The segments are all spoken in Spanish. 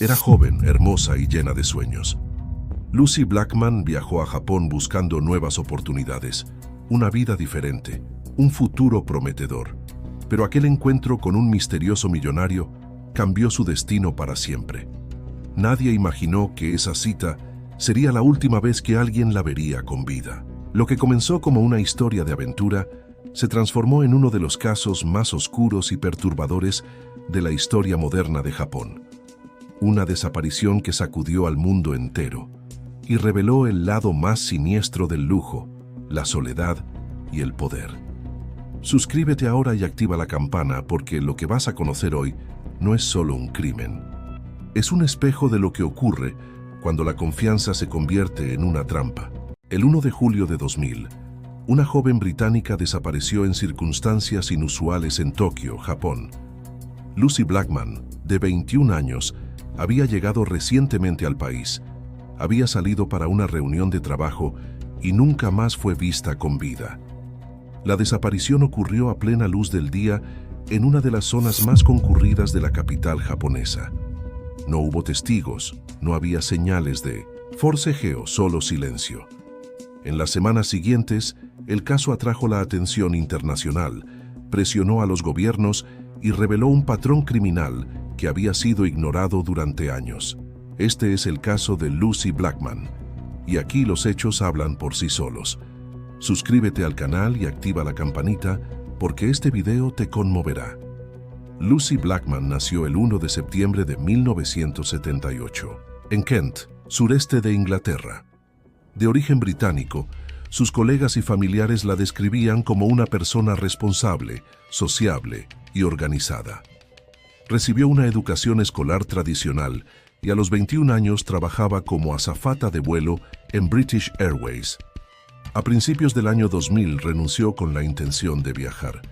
Era joven, hermosa y llena de sueños. Lucy Blackman viajó a Japón buscando nuevas oportunidades, una vida diferente, un futuro prometedor. Pero aquel encuentro con un misterioso millonario cambió su destino para siempre. Nadie imaginó que esa cita sería la última vez que alguien la vería con vida. Lo que comenzó como una historia de aventura se transformó en uno de los casos más oscuros y perturbadores de la historia moderna de Japón. Una desaparición que sacudió al mundo entero y reveló el lado más siniestro del lujo, la soledad y el poder. Suscríbete ahora y activa la campana porque lo que vas a conocer hoy no es solo un crimen. Es un espejo de lo que ocurre cuando la confianza se convierte en una trampa. El 1 de julio de 2000, una joven británica desapareció en circunstancias inusuales en Tokio, Japón. Lucy Blackman, de 21 años, había llegado recientemente al país. Había salido para una reunión de trabajo y nunca más fue vista con vida. La desaparición ocurrió a plena luz del día en una de las zonas más concurridas de la capital japonesa. No hubo testigos, no había señales de forcejeo, solo silencio. En las semanas siguientes, el caso atrajo la atención internacional, presionó a los gobiernos y reveló un patrón criminal que había sido ignorado durante años. Este es el caso de Lucy Blackman, y aquí los hechos hablan por sí solos. Suscríbete al canal y activa la campanita porque este video te conmoverá. Lucy Blackman nació el 1 de septiembre de 1978, en Kent, sureste de Inglaterra. De origen británico, sus colegas y familiares la describían como una persona responsable, sociable y organizada. Recibió una educación escolar tradicional y a los 21 años trabajaba como azafata de vuelo en British Airways. A principios del año 2000 renunció con la intención de viajar.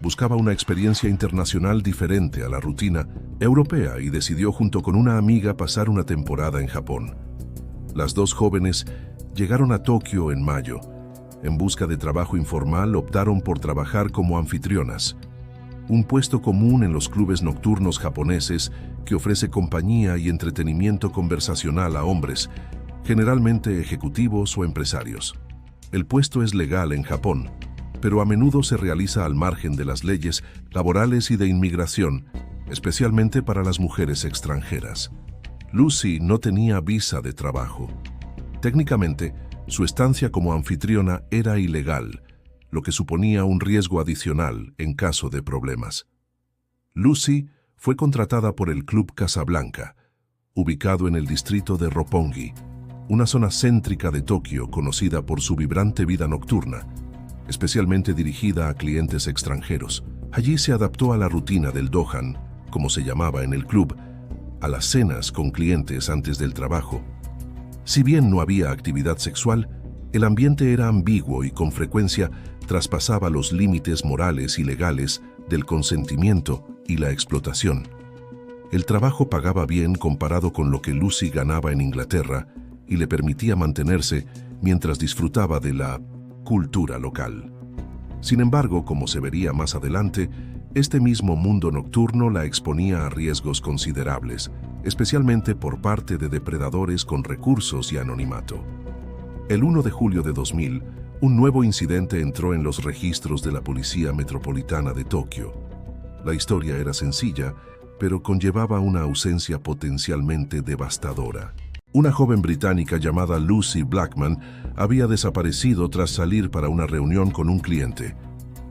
Buscaba una experiencia internacional diferente a la rutina europea y decidió junto con una amiga pasar una temporada en Japón. Las dos jóvenes llegaron a Tokio en mayo. En busca de trabajo informal optaron por trabajar como anfitrionas, un puesto común en los clubes nocturnos japoneses que ofrece compañía y entretenimiento conversacional a hombres, generalmente ejecutivos o empresarios. El puesto es legal en Japón, pero a menudo se realiza al margen de las leyes laborales y de inmigración, especialmente para las mujeres extranjeras. Lucy no tenía visa de trabajo. Técnicamente, su estancia como anfitriona era ilegal, lo que suponía un riesgo adicional en caso de problemas. Lucy fue contratada por el Club Casablanca, ubicado en el distrito de Roppongi, una zona céntrica de Tokio conocida por su vibrante vida nocturna, especialmente dirigida a clientes extranjeros. Allí se adaptó a la rutina del dohan, como se llamaba en el club, a las cenas con clientes antes del trabajo. Si bien no había actividad sexual, el ambiente era ambiguo y con frecuencia traspasaba los límites morales y legales del consentimiento y la explotación. El trabajo pagaba bien comparado con lo que Lucy ganaba en Inglaterra y le permitía mantenerse mientras disfrutaba de la cultura local. Sin embargo, como se vería más adelante, este mismo mundo nocturno la exponía a riesgos considerables, especialmente por parte de depredadores con recursos y anonimato. El 1 de julio de 2000, un nuevo incidente entró en los registros de la Policía Metropolitana de Tokio. La historia era sencilla, pero conllevaba una ausencia potencialmente devastadora. Una joven británica llamada Lucy Blackman había desaparecido tras salir para una reunión con un cliente.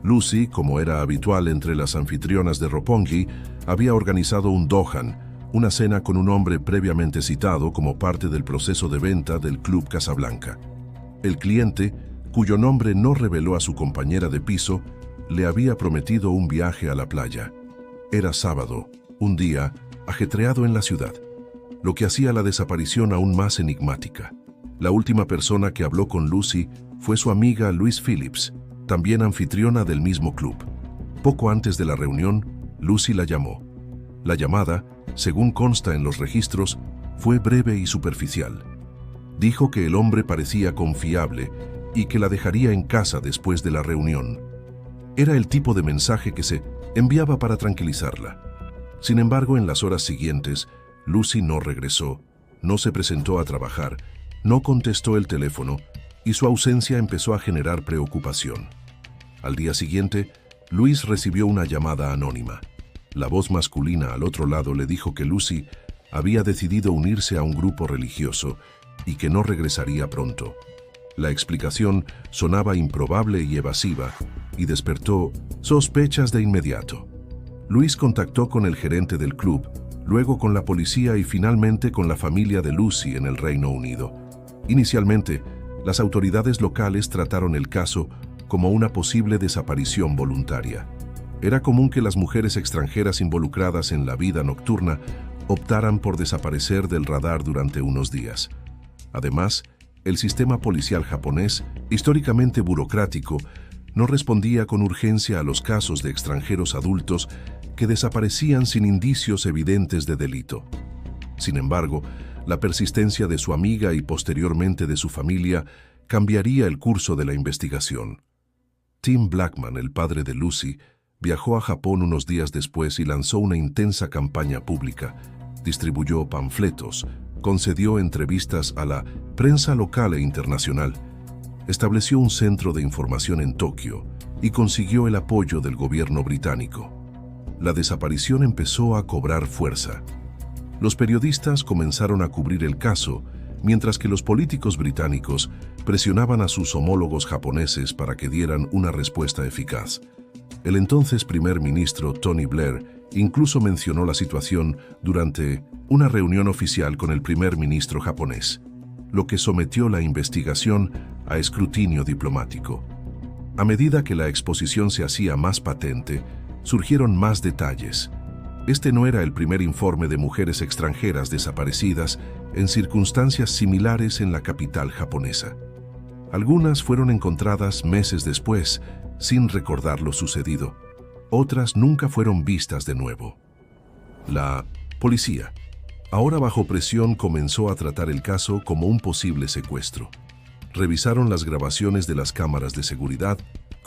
Lucy, como era habitual entre las anfitrionas de Roppongi, había organizado un dohan, una cena con un hombre previamente citado como parte del proceso de venta del Club Casablanca. El cliente, cuyo nombre no reveló a su compañera de piso, le había prometido un viaje a la playa. Era sábado, un día ajetreado en la ciudad, lo que hacía la desaparición aún más enigmática. La última persona que habló con Lucy fue su amiga Louise Phillips, también anfitriona del mismo club. Poco antes de la reunión, Lucy la llamó. La llamada, según consta en los registros, fue breve y superficial. Dijo que el hombre parecía confiable y que la dejaría en casa después de la reunión. Era el tipo de mensaje que se enviaba para tranquilizarla. Sin embargo, en las horas siguientes, Lucy no regresó, no se presentó a trabajar, no contestó el teléfono y su ausencia empezó a generar preocupación. Al día siguiente, Luis recibió una llamada anónima. La voz masculina al otro lado le dijo que Lucy había decidido unirse a un grupo religioso y que no regresaría pronto. La explicación sonaba improbable y evasiva y despertó sospechas de inmediato. Luis contactó con el gerente del club, luego con la policía y finalmente con la familia de Lucy en el Reino Unido. Inicialmente, las autoridades locales trataron el caso como una posible desaparición voluntaria. Era común que las mujeres extranjeras involucradas en la vida nocturna optaran por desaparecer del radar durante unos días. Además, el sistema policial japonés, históricamente burocrático, no respondía con urgencia a los casos de extranjeros adultos que desaparecían sin indicios evidentes de delito. Sin embargo, la persistencia de su amiga y posteriormente de su familia cambiaría el curso de la investigación. Tim Blackman, el padre de Lucy, viajó a Japón unos días después y lanzó una intensa campaña pública. Distribuyó panfletos, concedió entrevistas a la prensa local e internacional, estableció un centro de información en Tokio y consiguió el apoyo del gobierno británico. La desaparición empezó a cobrar fuerza. Los periodistas comenzaron a cubrir el caso, mientras que los políticos británicos presionaban a sus homólogos japoneses para que dieran una respuesta eficaz. El entonces primer ministro Tony Blair incluso mencionó la situación durante una reunión oficial con el primer ministro japonés, lo que sometió la investigación a escrutinio diplomático. A medida que la exposición se hacía más patente, surgieron más detalles. Este no era el primer informe de mujeres extranjeras desaparecidas en circunstancias similares en la capital japonesa. Algunas fueron encontradas meses después, sin recordar lo sucedido. Otras nunca fueron vistas de nuevo. La policía, ahora bajo presión, comenzó a tratar el caso como un posible secuestro. Revisaron las grabaciones de las cámaras de seguridad,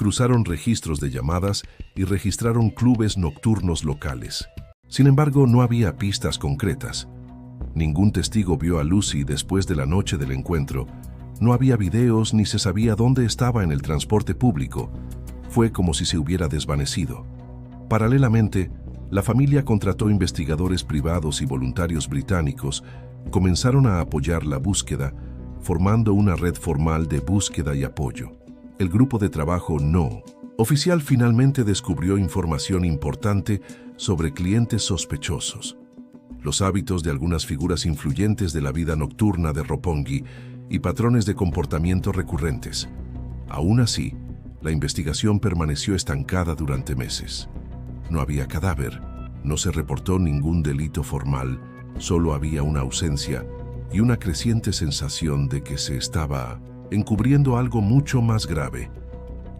cruzaron registros de llamadas y registraron clubes nocturnos locales. Sin embargo, no había pistas concretas. Ningún testigo vio a Lucy después de la noche del encuentro. No había videos ni se sabía dónde estaba en el transporte público. Fue como si se hubiera desvanecido. Paralelamente, la familia contrató investigadores privados y voluntarios británicos. Comenzaron a apoyar la búsqueda, formando una red formal de búsqueda y apoyo. El grupo de trabajo No oficial finalmente descubrió información importante sobre clientes sospechosos, los hábitos de algunas figuras influyentes de la vida nocturna de Roppongi y patrones de comportamiento recurrentes. Aún así, la investigación permaneció estancada durante meses. No había cadáver, no se reportó ningún delito formal, solo había una ausencia y una creciente sensación de que se estaba encubriendo algo mucho más grave.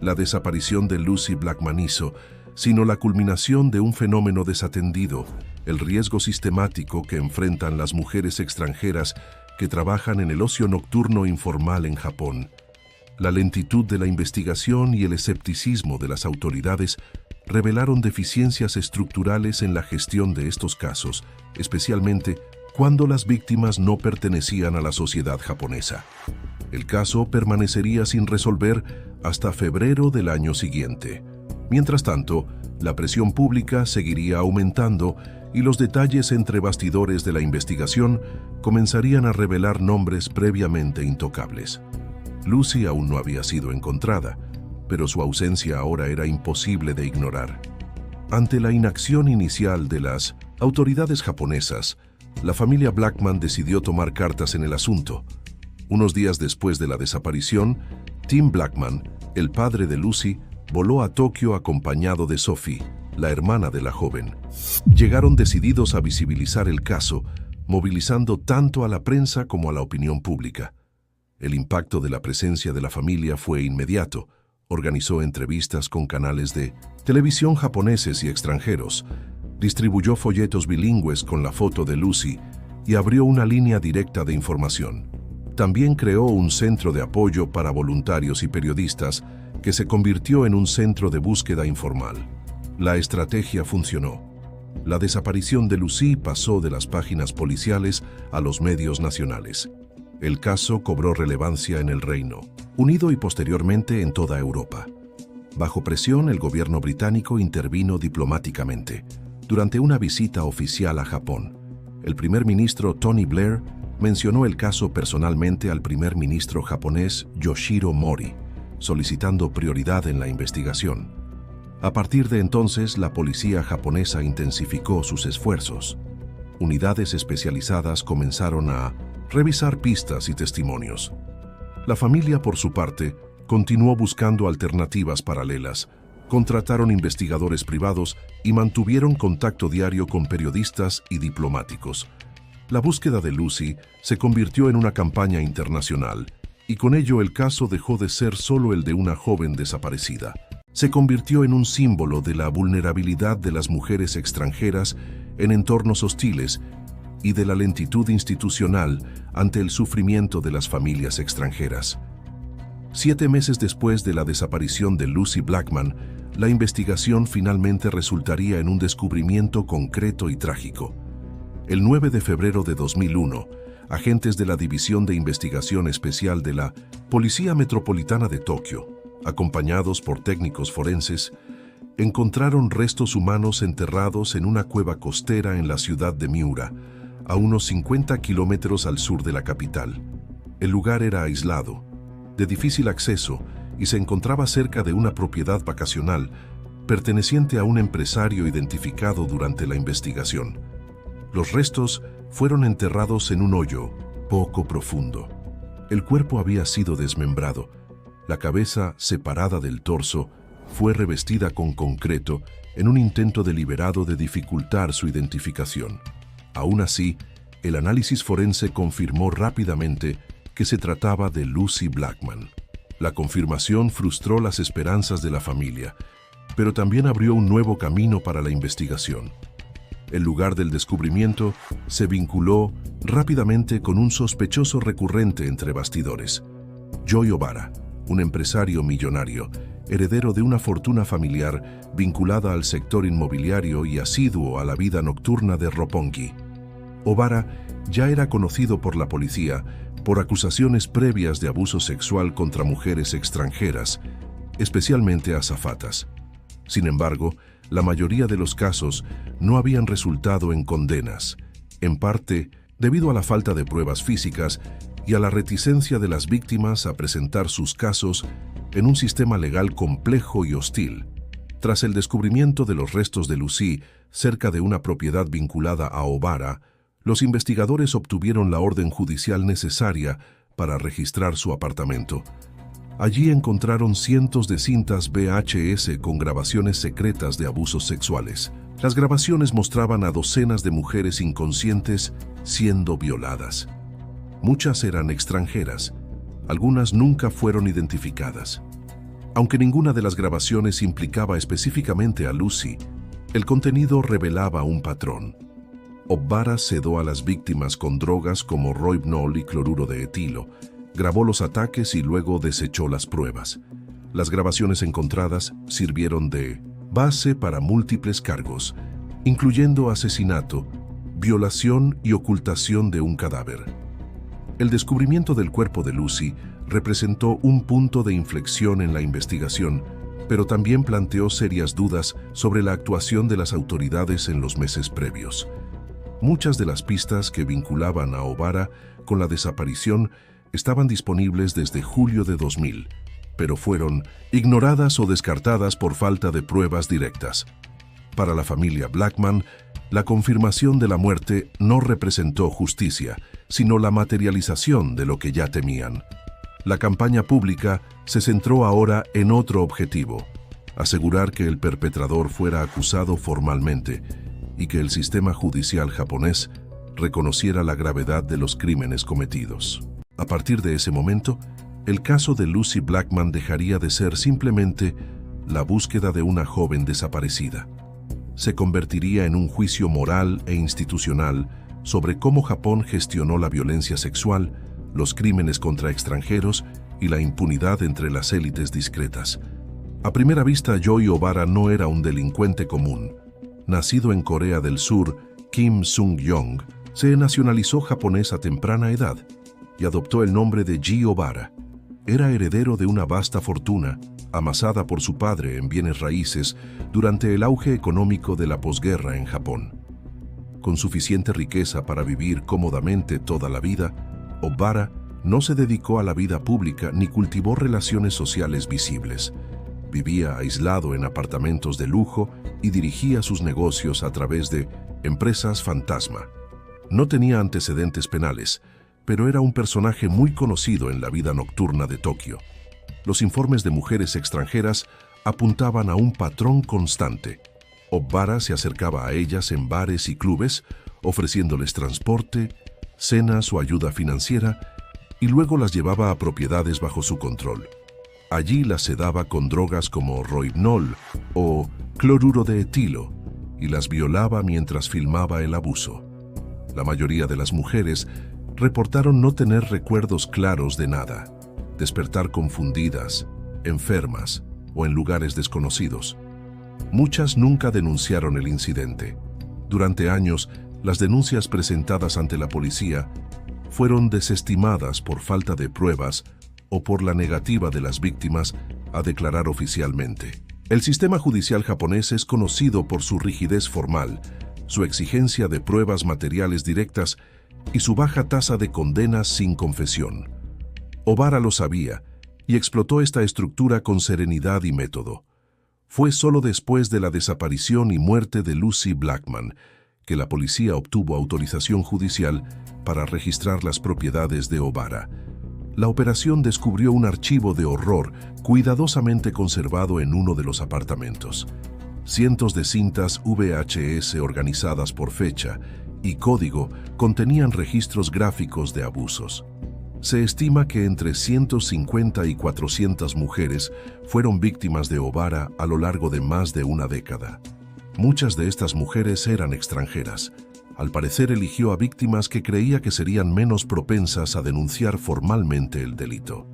La desaparición de Lucy Blackman hizo, sino la culminación de un fenómeno desatendido, el riesgo sistemático que enfrentan las mujeres extranjeras que trabajan en el ocio nocturno informal en Japón. La lentitud de la investigación y el escepticismo de las autoridades revelaron deficiencias estructurales en la gestión de estos casos, especialmente cuando las víctimas no pertenecían a la sociedad japonesa. El caso permanecería sin resolver hasta febrero del año siguiente. Mientras tanto, la presión pública seguiría aumentando y los detalles entre bastidores de la investigación comenzarían a revelar nombres previamente intocables. Lucy aún no había sido encontrada, pero su ausencia ahora era imposible de ignorar. Ante la inacción inicial de las autoridades japonesas, la familia Blackman decidió tomar cartas en el asunto. Unos días después de la desaparición, Tim Blackman, el padre de Lucy, voló a Tokio acompañado de Sophie, la hermana de la joven. Llegaron decididos a visibilizar el caso, movilizando tanto a la prensa como a la opinión pública. El impacto de la presencia de la familia fue inmediato. Organizó entrevistas con canales de televisión japoneses y extranjeros, distribuyó folletos bilingües con la foto de Lucy y abrió una línea directa de información. También creó un centro de apoyo para voluntarios y periodistas que se convirtió en un centro de búsqueda informal. La estrategia funcionó. La desaparición de Lucy pasó de las páginas policiales a los medios nacionales. El caso cobró relevancia en el Reino Unido y posteriormente en toda Europa. Bajo presión, el gobierno británico intervino diplomáticamente. Durante una visita oficial a Japón, el primer ministro Tony Blair mencionó el caso personalmente al primer ministro japonés Yoshiro Mori, solicitando prioridad en la investigación. A partir de entonces, la policía japonesa intensificó sus esfuerzos. Unidades especializadas comenzaron a revisar pistas y testimonios. La familia, por su parte, continuó buscando alternativas paralelas, contrataron investigadores privados y mantuvieron contacto diario con periodistas y diplomáticos. La búsqueda de Lucy se convirtió en una campaña internacional, y con ello el caso dejó de ser solo el de una joven desaparecida. Se convirtió en un símbolo de la vulnerabilidad de las mujeres extranjeras en entornos hostiles y de la lentitud institucional ante el sufrimiento de las familias extranjeras. 7 meses después de la desaparición de Lucy Blackman, la investigación finalmente resultaría en un descubrimiento concreto y trágico. El 9 de febrero de 2001, agentes de la División de Investigación Especial de la Policía Metropolitana de Tokio, acompañados por técnicos forenses, encontraron restos humanos enterrados en una cueva costera en la ciudad de Miura, a unos 50 kilómetros al sur de la capital. El lugar era aislado, de difícil acceso, y se encontraba cerca de una propiedad vacacional perteneciente a un empresario identificado durante la investigación. Los restos fueron enterrados en un hoyo poco profundo. El cuerpo había sido desmembrado. La cabeza, separada del torso, fue revestida con concreto en un intento deliberado de dificultar su identificación. Aún así, el análisis forense confirmó rápidamente que se trataba de Lucy Blackman. La confirmación frustró las esperanzas de la familia, pero también abrió un nuevo camino para la investigación. El lugar del descubrimiento se vinculó rápidamente con un sospechoso recurrente entre bastidores: Joy Obara, un empresario millonario, heredero de una fortuna familiar vinculada al sector inmobiliario y asiduo a la vida nocturna de Roppongi. Obara ya era conocido por la policía por acusaciones previas de abuso sexual contra mujeres extranjeras, especialmente azafatas. Sin embargo, la mayoría de los casos no habían resultado en condenas, en parte debido a la falta de pruebas físicas y a la reticencia de las víctimas a presentar sus casos en un sistema legal complejo y hostil. Tras el descubrimiento de los restos de Lucy cerca de una propiedad vinculada a Obara, los investigadores obtuvieron la orden judicial necesaria para registrar su apartamento. Allí encontraron cientos de cintas VHS con grabaciones secretas de abusos sexuales. Las grabaciones mostraban a docenas de mujeres inconscientes siendo violadas. Muchas eran extranjeras, algunas nunca fueron identificadas. Aunque ninguna de las grabaciones implicaba específicamente a Lucy, el contenido revelaba un patrón. Obara sedó a las víctimas con drogas como Rohypnol y cloruro de etilo, grabó los ataques y luego desechó las pruebas. Las grabaciones encontradas sirvieron de base para múltiples cargos, incluyendo asesinato, violación y ocultación de un cadáver. El descubrimiento del cuerpo de Lucy representó un punto de inflexión en la investigación, pero también planteó serias dudas sobre la actuación de las autoridades en los meses previos. Muchas de las pistas que vinculaban a Obara con la desaparición estaban disponibles desde julio de 2000, pero fueron ignoradas o descartadas por falta de pruebas directas. Para la familia Blackman, la confirmación de la muerte no representó justicia, sino la materialización de lo que ya temían. La campaña pública se centró ahora en otro objetivo: asegurar que el perpetrador fuera acusado formalmente y que el sistema judicial japonés reconociera la gravedad de los crímenes cometidos. A partir de ese momento, el caso de Lucy Blackman dejaría de ser simplemente la búsqueda de una joven desaparecida. Se convertiría en un juicio moral e institucional sobre cómo Japón gestionó la violencia sexual, los crímenes contra extranjeros y la impunidad entre las élites discretas. A primera vista, Joy Obara no era un delincuente común. nacido en Corea del Sur, Kim Sung-yong, se nacionalizó japonés a temprana edad y adoptó el nombre de Ji Obara. Era heredero de una vasta fortuna, amasada por su padre en bienes raíces durante el auge económico de la posguerra en Japón. Con suficiente riqueza para vivir cómodamente toda la vida, Obara no se dedicó a la vida pública ni cultivó relaciones sociales visibles. Vivía aislado en apartamentos de lujo y dirigía sus negocios a través de empresas fantasma. No tenía antecedentes penales, pero era un personaje muy conocido en la vida nocturna de Tokio. Los informes de mujeres extranjeras apuntaban a un patrón constante. Obara se acercaba a ellas en bares y clubes, ofreciéndoles transporte, cenas o ayuda financiera, y luego las llevaba a propiedades bajo su control. Allí las sedaba con drogas como rohypnol o cloruro de etilo y las violaba mientras filmaba el abuso. La mayoría de las mujeres reportaron no tener recuerdos claros de nada, despertar confundidas, enfermas o en lugares desconocidos. Muchas nunca denunciaron el incidente. Durante años, las denuncias presentadas ante la policía fueron desestimadas por falta de pruebas o por la negativa de las víctimas a declarar oficialmente. El sistema judicial japonés es conocido por su rigidez formal, su exigencia de pruebas materiales directas y su baja tasa de condenas sin confesión. Obara lo sabía y explotó esta estructura con serenidad y método. Fue solo después de la desaparición y muerte de Lucy Blackman que la policía obtuvo autorización judicial para registrar las propiedades de Obara. La operación descubrió un archivo de horror cuidadosamente conservado en uno de los apartamentos. Cientos de cintas VHS organizadas por fecha y código contenían registros gráficos de abusos. Se estima que entre 150 y 400 mujeres fueron víctimas de Obara a lo largo de más de una década. Muchas de estas mujeres eran extranjeras. Al parecer eligió a víctimas que creía que serían menos propensas a denunciar formalmente el delito.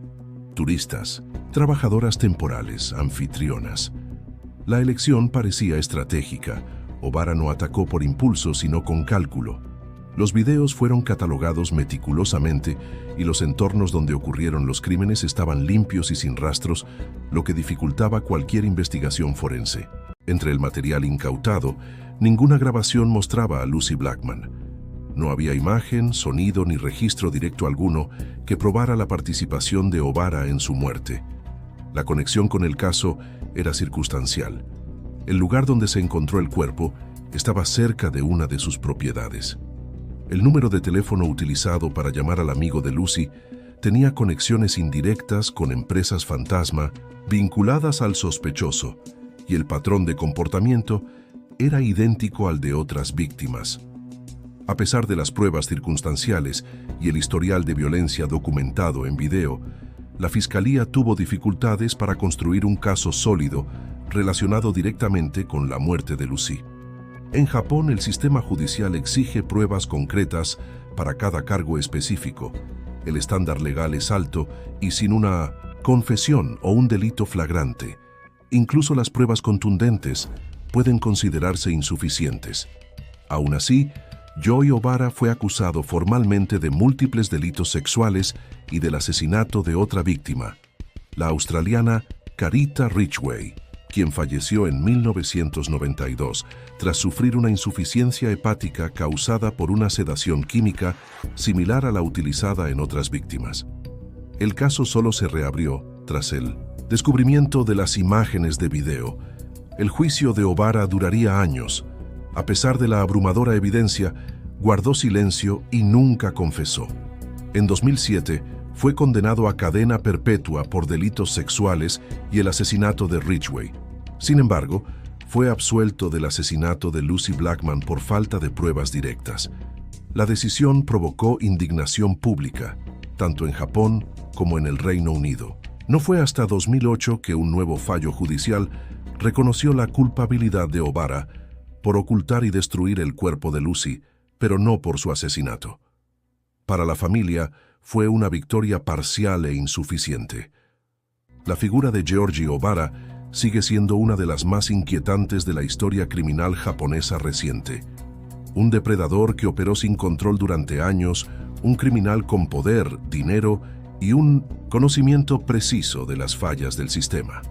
Turistas, trabajadoras temporales, anfitrionas. La elección parecía estratégica. Obara no atacó por impulso, sino con cálculo. Los videos fueron catalogados meticulosamente y los entornos donde ocurrieron los crímenes estaban limpios y sin rastros, lo que dificultaba cualquier investigación forense. Entre el material incautado, ninguna grabación mostraba a Lucy Blackman. No había imagen, sonido ni registro directo alguno que probara la participación de Obara en su muerte. La conexión con el caso era circunstancial. El lugar donde se encontró el cuerpo estaba cerca de una de sus propiedades. El número de teléfono utilizado para llamar al amigo de Lucy tenía conexiones indirectas con empresas fantasma vinculadas al sospechoso, y el patrón de comportamiento era idéntico al de otras víctimas. A pesar de las pruebas circunstanciales y el historial de violencia documentado en video, la Fiscalía tuvo dificultades para construir un caso sólido relacionado directamente con la muerte de Lucy. En Japón, el sistema judicial exige pruebas concretas para cada cargo específico. El estándar legal es alto y sin una confesión o un delito flagrante, incluso las pruebas contundentes pueden considerarse insuficientes. Aún así, Joy Obara fue acusado formalmente de múltiples delitos sexuales y del asesinato de otra víctima, la australiana Carita Ridgway, quien falleció en 1992 tras sufrir una insuficiencia hepática causada por una sedación química similar a la utilizada en otras víctimas. El caso solo se reabrió tras el descubrimiento de las imágenes de video. El juicio de Obara duraría años. A pesar de la abrumadora evidencia, guardó silencio y nunca confesó. En 2007, fue condenado a cadena perpetua por delitos sexuales y el asesinato de Ridgway. Sin embargo, fue absuelto del asesinato de Lucy Blackman por falta de pruebas directas. La decisión provocó indignación pública, tanto en Japón como en el Reino Unido. No fue hasta 2008 que un nuevo fallo judicial reconoció la culpabilidad de Obara por ocultar y destruir el cuerpo de Lucy, pero no por su asesinato. Para la familia, fue una victoria parcial e insuficiente. La figura de Georgie Obara sigue siendo una de las más inquietantes de la historia criminal japonesa reciente. Un depredador que operó sin control durante años, un criminal con poder, dinero y un conocimiento preciso de las fallas del sistema.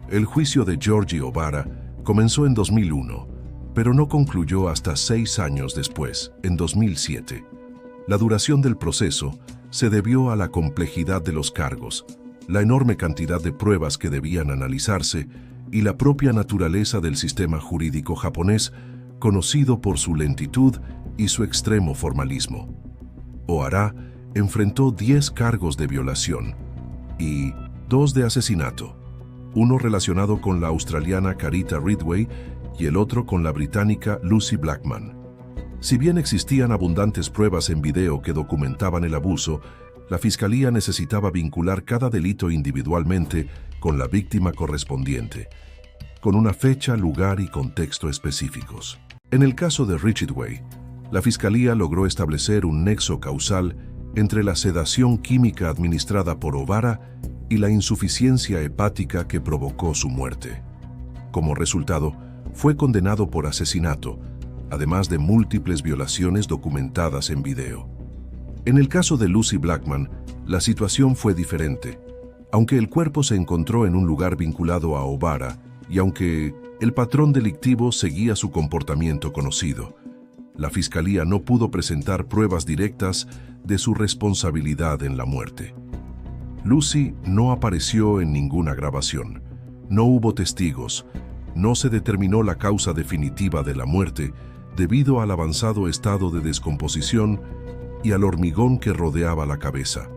El juicio de Georgie Obara comenzó en 2001, pero no concluyó hasta 6 años después, en 2007. La duración del proceso se debió a la complejidad de los cargos, la enorme cantidad de pruebas que debían analizarse y la propia naturaleza del sistema jurídico japonés, conocido por su lentitud y su extremo formalismo. Ohara enfrentó 10 cargos de violación y 2 de asesinato, uno relacionado con la australiana Carita Ridgway y el otro con la británica Lucy Blackman. Si bien existían abundantes pruebas en video que documentaban el abuso, la Fiscalía necesitaba vincular cada delito individualmente con la víctima correspondiente, con una fecha, lugar y contexto específicos. En el caso de Ridgway, la Fiscalía logró establecer un nexo causal entre la sedación química administrada por Obara y la insuficiencia hepática que provocó su muerte. Como resultado, fue condenado por asesinato, además de múltiples violaciones documentadas en video. En el caso de Lucy Blackman, la situación fue diferente. Aunque el cuerpo se encontró en un lugar vinculado a Obara y aunque el patrón delictivo seguía su comportamiento conocido, la Fiscalía no pudo presentar pruebas directas de su responsabilidad en la muerte. Lucy no apareció en ninguna grabación, no hubo testigos, no se determinó la causa definitiva de la muerte debido al avanzado estado de descomposición y al hormigón que rodeaba la cabeza.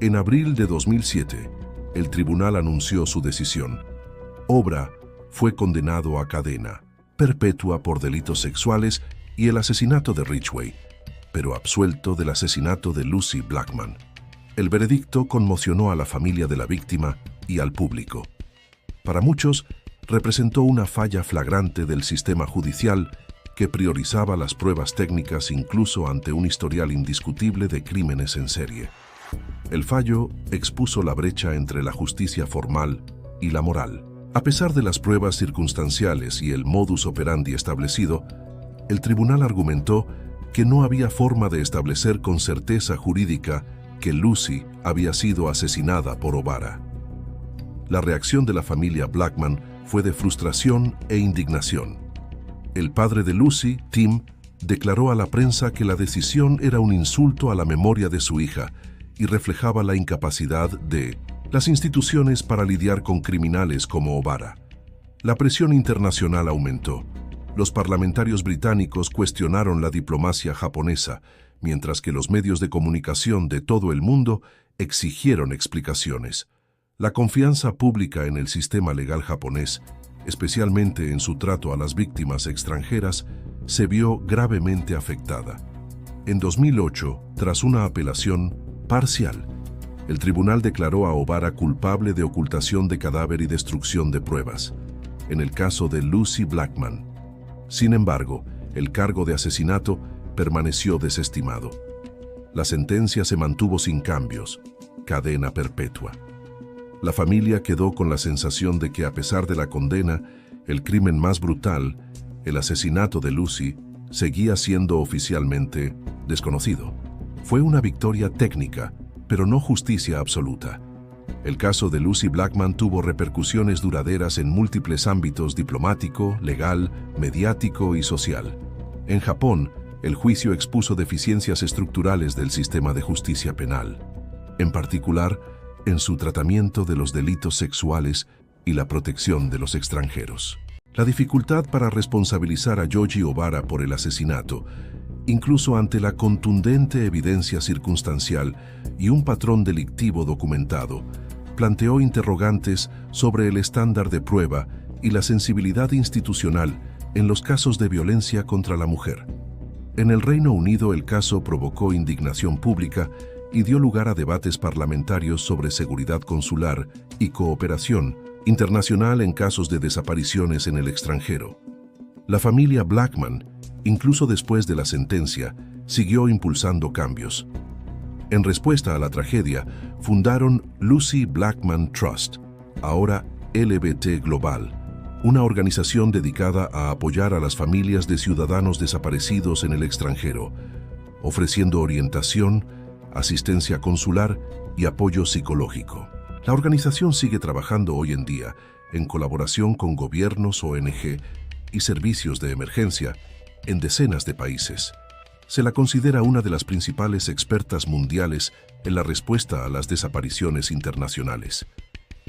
En abril de 2007, el tribunal anunció su decisión. Obara fue condenado a cadena perpetua por delitos sexuales y el asesinato de Ridgway, pero absuelto del asesinato de Lucy Blackman. El veredicto conmocionó a la familia de la víctima y al público. Para muchos, representó una falla flagrante del sistema judicial que priorizaba las pruebas técnicas incluso ante un historial indiscutible de crímenes en serie. El fallo expuso la brecha entre la justicia formal y la moral. A pesar de las pruebas circunstanciales y el modus operandi establecido, el tribunal argumentó que no había forma de establecer con certeza jurídica que Lucy había sido asesinada por Obara. La reacción de la familia Blackman fue de frustración e indignación. El padre de Lucy, Tim, declaró a la prensa que la decisión era un insulto a la memoria de su hija y reflejaba la incapacidad de las instituciones para lidiar con criminales como Obara. La presión internacional aumentó. Los parlamentarios británicos cuestionaron la diplomacia japonesa, mientras que los medios de comunicación de todo el mundo exigieron explicaciones. La confianza pública en el sistema legal japonés, especialmente en su trato a las víctimas extranjeras, se vio gravemente afectada. En 2008, tras una apelación parcial, el tribunal declaró a Obara culpable de ocultación de cadáver y destrucción de pruebas, en el caso de Lucy Blackman. Sin embargo, el cargo de asesinato permaneció desestimado. La sentencia se mantuvo sin cambios, cadena perpetua. La familia quedó con la sensación de que a pesar de la condena, el crimen más brutal, el asesinato de Lucy, seguía siendo oficialmente desconocido. Fue una victoria técnica, pero no justicia absoluta. El caso de Lucy Blackman tuvo repercusiones duraderas en múltiples ámbitos diplomático, legal, mediático y social. En Japón, el juicio expuso deficiencias estructurales del sistema de justicia penal, en particular en su tratamiento de los delitos sexuales y la protección de los extranjeros. La dificultad para responsabilizar a Georgie Obara por el asesinato, incluso ante la contundente evidencia circunstancial y un patrón delictivo documentado, planteó interrogantes sobre el estándar de prueba y la sensibilidad institucional en los casos de violencia contra la mujer. En el Reino Unido, el caso provocó indignación pública y dio lugar a debates parlamentarios sobre seguridad consular y cooperación internacional en casos de desapariciones en el extranjero. La familia Blackman, incluso después de la sentencia, siguió impulsando cambios. En respuesta a la tragedia, fundaron Lucy Blackman Trust, ahora LBT Global, una organización dedicada a apoyar a las familias de ciudadanos desaparecidos en el extranjero, ofreciendo orientación, asistencia consular y apoyo psicológico. La organización sigue trabajando hoy en día en colaboración con gobiernos, ONG y servicios de emergencia en decenas de países. Se la considera una de las principales expertas mundiales en la respuesta a las desapariciones internacionales.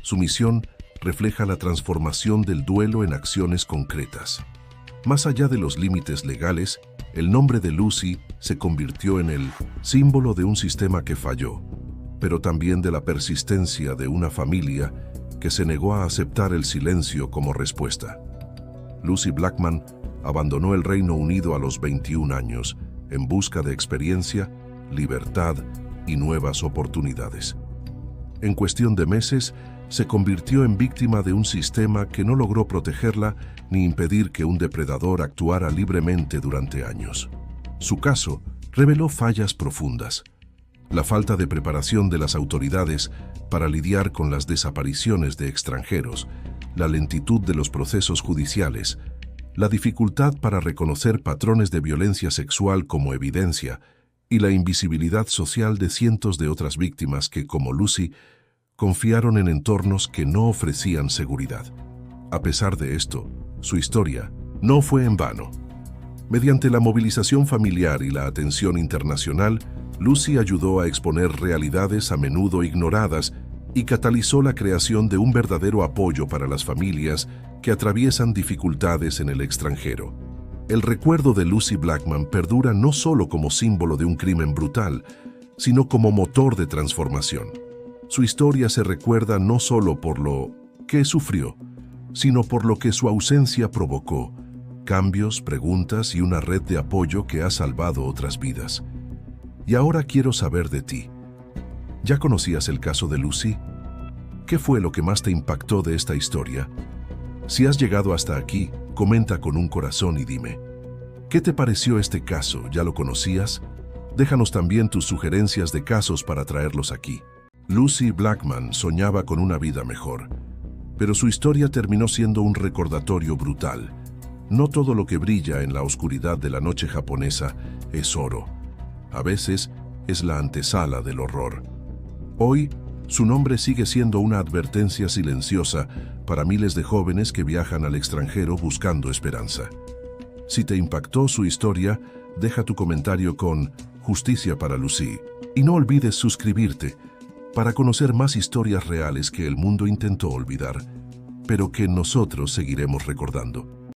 Su misión refleja la transformación del duelo en acciones concretas. Más allá de los límites legales, el nombre de Lucy se convirtió en el símbolo de un sistema que falló, pero también de la persistencia de una familia que se negó a aceptar el silencio como respuesta. Lucy Blackman abandonó el Reino Unido a los 21 años en busca de experiencia, libertad y nuevas oportunidades. En cuestión de meses, se convirtió en víctima de un sistema que no logró protegerla ni impedir que un depredador actuara libremente durante años. Su caso reveló fallas profundas: la falta de preparación de las autoridades para lidiar con las desapariciones de extranjeros, la lentitud de los procesos judiciales, la dificultad para reconocer patrones de violencia sexual como evidencia y la invisibilidad social de cientos de otras víctimas que, como Lucy, confiaron en entornos que no ofrecían seguridad. A pesar de esto, su historia no fue en vano. Mediante la movilización familiar y la atención internacional, Lucy ayudó a exponer realidades a menudo ignoradas y catalizó la creación de un verdadero apoyo para las familias que atraviesan dificultades en el extranjero. El recuerdo de Lucy Blackman perdura no solo como símbolo de un crimen brutal, sino como motor de transformación. Su historia se recuerda no solo por lo que sufrió, sino por lo que su ausencia provocó: cambios, preguntas y una red de apoyo que ha salvado otras vidas. Y ahora quiero saber de ti. ¿Ya conocías el caso de Lucy? ¿Qué fue lo que más te impactó de esta historia? Si has llegado hasta aquí, comenta con un corazón y dime: ¿qué te pareció este caso? ¿Ya lo conocías? Déjanos también tus sugerencias de casos para traerlos aquí. Lucy Blackman soñaba con una vida mejor, pero su historia terminó siendo un recordatorio brutal. No todo lo que brilla en la oscuridad de la noche japonesa es oro. A veces es la antesala del horror. Hoy, su nombre sigue siendo una advertencia silenciosa para miles de jóvenes que viajan al extranjero buscando esperanza. Si te impactó su historia, deja tu comentario con Justicia para Lucy y no olvides suscribirte para conocer más historias reales que el mundo intentó olvidar, pero que nosotros seguiremos recordando.